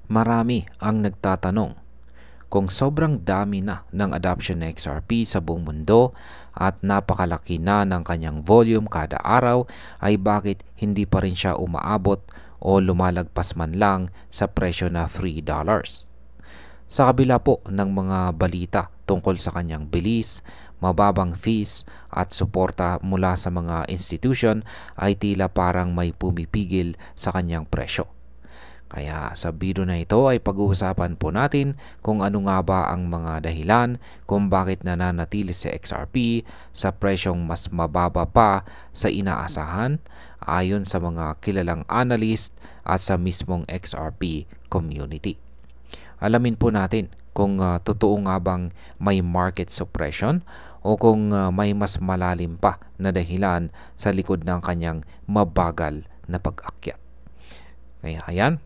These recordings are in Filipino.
Marami ang nagtatanong kung sobrang dami na ng adoption ng XRP sa buong mundo at napakalaki na ng kanyang volume kada araw ay bakit hindi pa rin siya umaabot o lumalagpas man lang sa presyo na $3. Sa kabila po ng mga balita tungkol sa kanyang bilis, mababang fees at suporta mula sa mga institution ay tila parang may pumipigil sa kanyang presyo. Kaya sa video na ito ay pag-uusapan po natin kung ano nga ba ang mga dahilan kung bakit nananatili si XRP sa presyong mas mababa pa sa inaasahan ayon sa mga kilalang analyst at sa mismong XRP community. Alamin po natin kung totoo nga bang may market suppression o kung may mas malalim pa na dahilan sa likod ng kanyang mabagal na pag-akyat. Kaya ayan,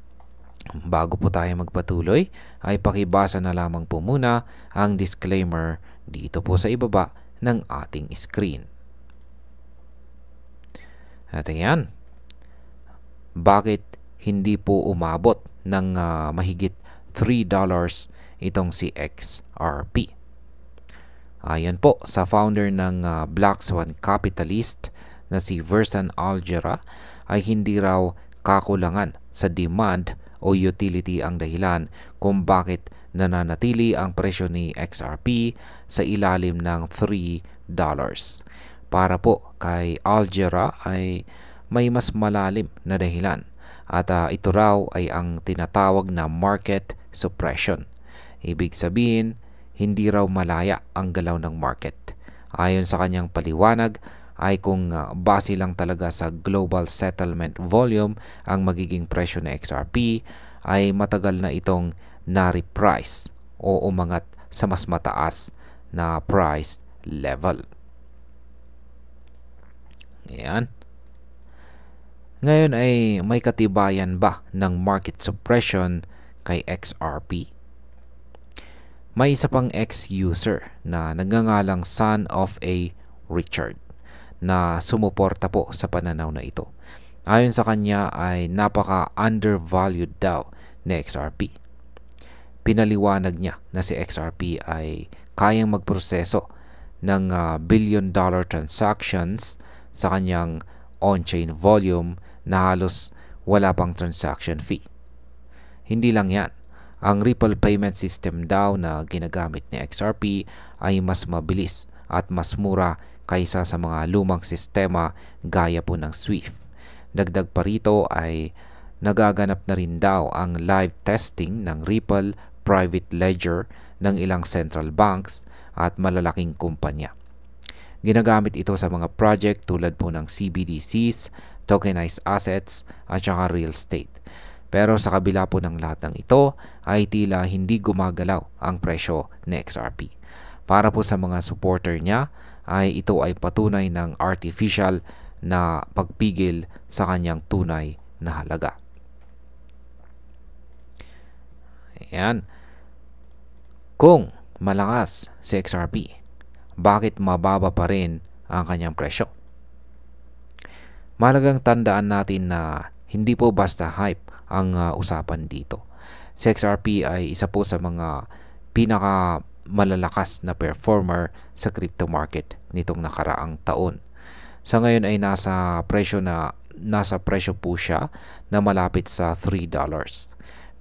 bago po tayo magpatuloy ay pakibasa na lamang po muna ang disclaimer dito po sa ibaba ng ating screen. At ayan, bakit hindi po umabot ng mahigit $3 itong si XRP? Ayan po, sa founder ng Black Swan Capitalist na si Versan Algera ay hindi raw kakulangan sa demand o utility ang dahilan kung bakit nananatili ang presyo ni XRP sa ilalim ng $3. Para po kay Algera ay may mas malalim na dahilan at ito raw ay ang tinatawag na market suppression. Ibig sabihin, hindi raw malaya ang galaw ng market. Ayon sa kanyang paliwanag ay kung base lang talaga sa global settlement volume ang magiging presyo ng XRP ay matagal na itong na-reprice o umangat sa mas mataas na price level. Ayan. Ngayon ay may katibayan ba ng market suppression kay XRP? May isa pang ex-user na nagngangalang Son of a Richard na sumuporta po sa pananaw na ito. Ayon sa kanya ay napaka-undervalued daw ni XRP. Pinaliwanag niya na si XRP ay kayang magproseso ng billion-dollar transactions sa kanyang on-chain volume na halos wala pang transaction fee. Hindi lang yan. Ang Ripple payment system daw na ginagamit ni XRP ay mas mabilis at mas mura kaysa sa mga lumang sistema gaya po ng SWIFT. Dagdag pa rito ay nagaganap na rin daw ang live testing ng Ripple private ledger ng ilang central banks at malalaking kumpanya. Ginagamit ito sa mga project tulad po ng CBDCs, tokenized assets at saka real estate. Pero sa kabila po ng lahat ng ito ay tila hindi gumagalaw ang presyo ni XRP. Para po sa mga supporter niya ay ito ay patunay ng artificial na pagpigil sa kanyang tunay na halaga. Ayan. Kung malakas si XRP, bakit mababa pa rin ang kanyang presyo? Mahalagang tandaan natin na hindi po basta hype ang usapan dito. Si XRP ay isa po sa mga pinaka malalakas na performer sa crypto market nitong nakaraang taon. Sa ngayon ay nasa presyo po siya na malapit sa $3.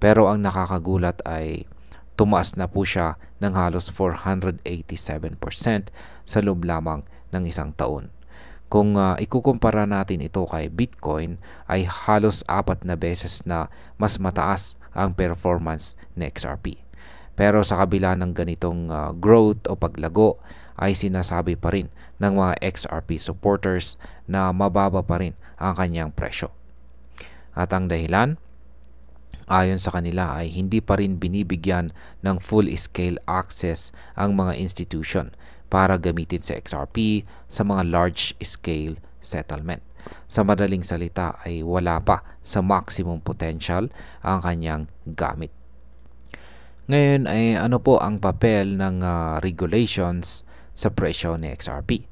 Pero ang nakakagulat ay tumaas na po siya ng halos 487% sa loob lamang ng isang taon. Kung ikukumpara natin ito kay Bitcoin ay halos 4 na beses na mas mataas ang performance ni XRP. Pero sa kabila ng ganitong growth o paglago ay sinasabi pa rin ng mga XRP supporters na mababa pa rin ang kanyang presyo. At ang dahilan, ayon sa kanila ay hindi pa rin binibigyan ng full-scale access ang mga institution para gamitin sa XRP sa mga large-scale settlement. Sa madaling salita ay wala pa sa maximum potential ang kanyang gamit. Ngayon ay ano po ang papel ng regulations sa presyo ni XRP?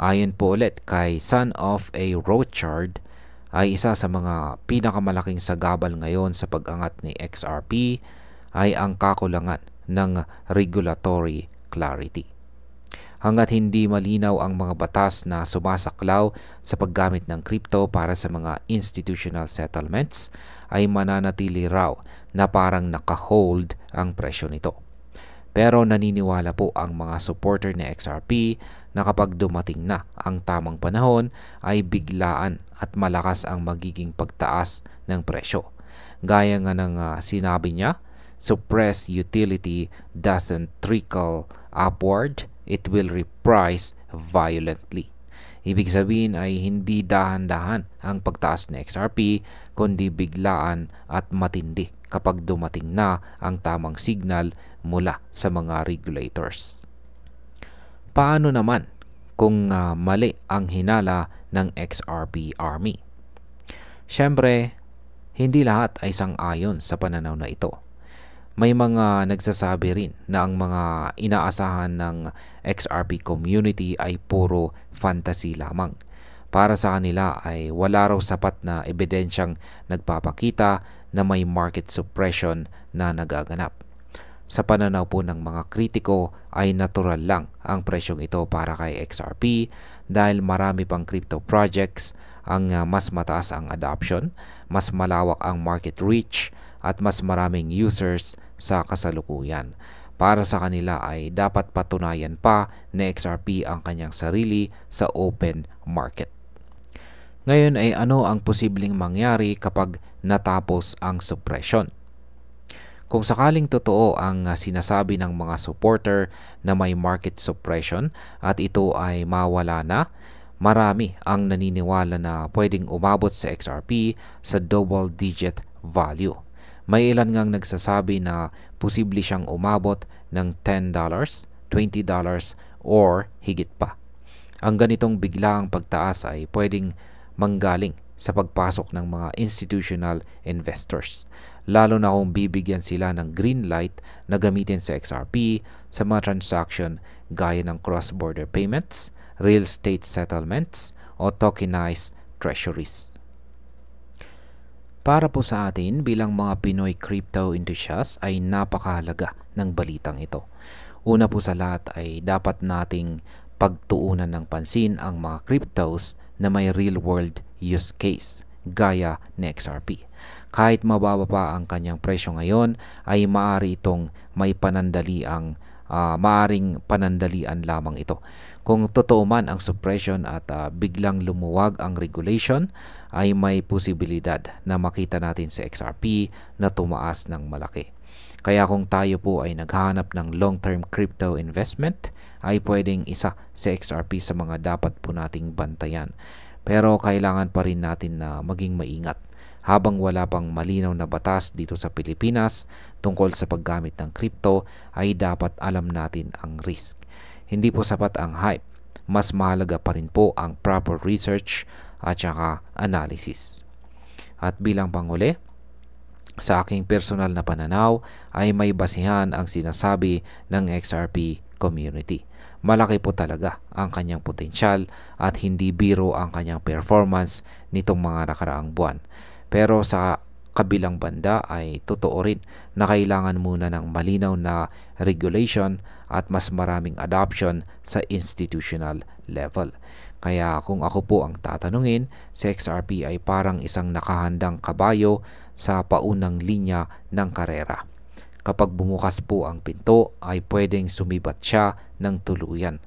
Ayon po ulit kay Son of a Richard ay isa sa mga pinakamalaking sagabal ngayon sa pag-angat ni XRP ay ang kakulangan ng regulatory clarity. Hangga't hindi malinaw ang mga batas na sumasaklaw sa paggamit ng crypto para sa mga institutional settlements, ay mananatili raw na parang naka-hold ang presyo nito. Pero naniniwala po ang mga supporter ni XRP na kapag dumating na ang tamang panahon ay biglaan at malakas ang magiging pagtaas ng presyo. Gaya nga ng sinabi niya, suppressed utility doesn't trickle upward, it will reprice violently. Ibig sabihin ay hindi dahan-dahan ang pagtaas ng XRP, kundi biglaan at matindi kapag dumating na ang tamang signal mula sa mga regulators. Paano naman kung mali ang hinala ng XRP Army? Siyempre, hindi lahat ay sang-ayon sa pananaw na ito. May mga nagsasabi rin na ang mga inaasahan ng XRP community ay puro fantasy lamang. Para sa kanila ay wala raw sapat na ebidensyang nagpapakita na may market suppression na nagaganap. Sa pananaw po ng mga kritiko ay natural lang ang presyong ito para kay XRP dahil marami pang crypto projects ang mas mataas ang adoption, mas malawak ang market reach, at mas maraming users sa kasalukuyan. Para sa kanila ay dapat patunayan pa na XRP ang kanyang sarili sa open market. Ngayon ay ano ang posibleng mangyari kapag natapos ang suppression? Kung sakaling totoo ang sinasabi ng mga supporter na may market suppression at ito ay mawala na, marami ang naniniwala na pwedeng umabot sa XRP sa double-digit value. May ilan ngang nagsasabi na posible siyang umabot ng $10, $20 or higit pa. Ang ganitong biglaang pagtaas ay pwedeng manggaling sa pagpasok ng mga institutional investors, lalo na kung bibigyan sila ng green light na gamitin sa XRP sa mga transaction gaya ng cross-border payments, real estate settlements o tokenized treasuries. Para po sa atin bilang mga Pinoy crypto enthusiasts ay napakahalaga ng balitang ito. Una po sa lahat ay dapat nating pagtuunan ng pansin ang mga cryptos na may real world use case gaya ng XRP. Kahit mababa pa ang kanyang presyo ngayon ay maaari itong may maaring panandalian lamang ito. Kung totoo man ang suppression at biglang lumuwag ang regulation, ay may posibilidad na makita natin sa XRP na tumaas ng malaki. Kaya kung tayo po ay naghahanap ng long-term crypto investment, ay pwedeng isa sa XRP sa mga dapat po nating bantayan. Pero kailangan pa rin natin na maging maingat habang wala pang malinaw na batas dito sa Pilipinas tungkol sa paggamit ng crypto, ay dapat alam natin ang risk. Hindi po sapat ang hype. Mas mahalaga pa rin po ang proper research at saka analysis. At bilang panghuli, sa aking personal na pananaw ay may basihan ang sinasabi ng XRP community. Malaki po talaga ang kanyang potensyal at hindi biro ang kanyang performance nitong mga nakaraang buwan. Pero sa kabilang banda ay totoo rin na kailangan muna ng malinaw na regulation at mas maraming adoption sa institutional level. Kaya kung ako po ang tatanungin, si XRP ay parang isang nakahandang kabayo sa paunang linya ng karera. Kapag bumukas po ang pinto ay pwedeng sumibat siya ng tuluyan.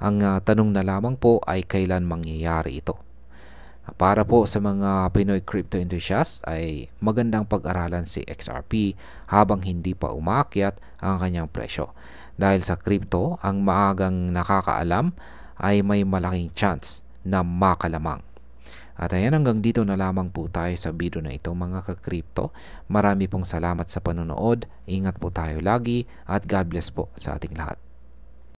Ang tanong na lamang po ay kailan mangyayari ito. Para po sa mga Pinoy crypto enthusiasts ay magandang pag-aralan si XRP habang hindi pa umaakyat ang kanyang presyo. Dahil sa crypto, ang maagang nakakaalam ay may malaking chance na makalamang. At ayan, hanggang dito na lamang po tayo sa video na ito mga ka-crypto. Marami pong salamat sa panonood. Ingat po tayo lagi at God bless po sa ating lahat.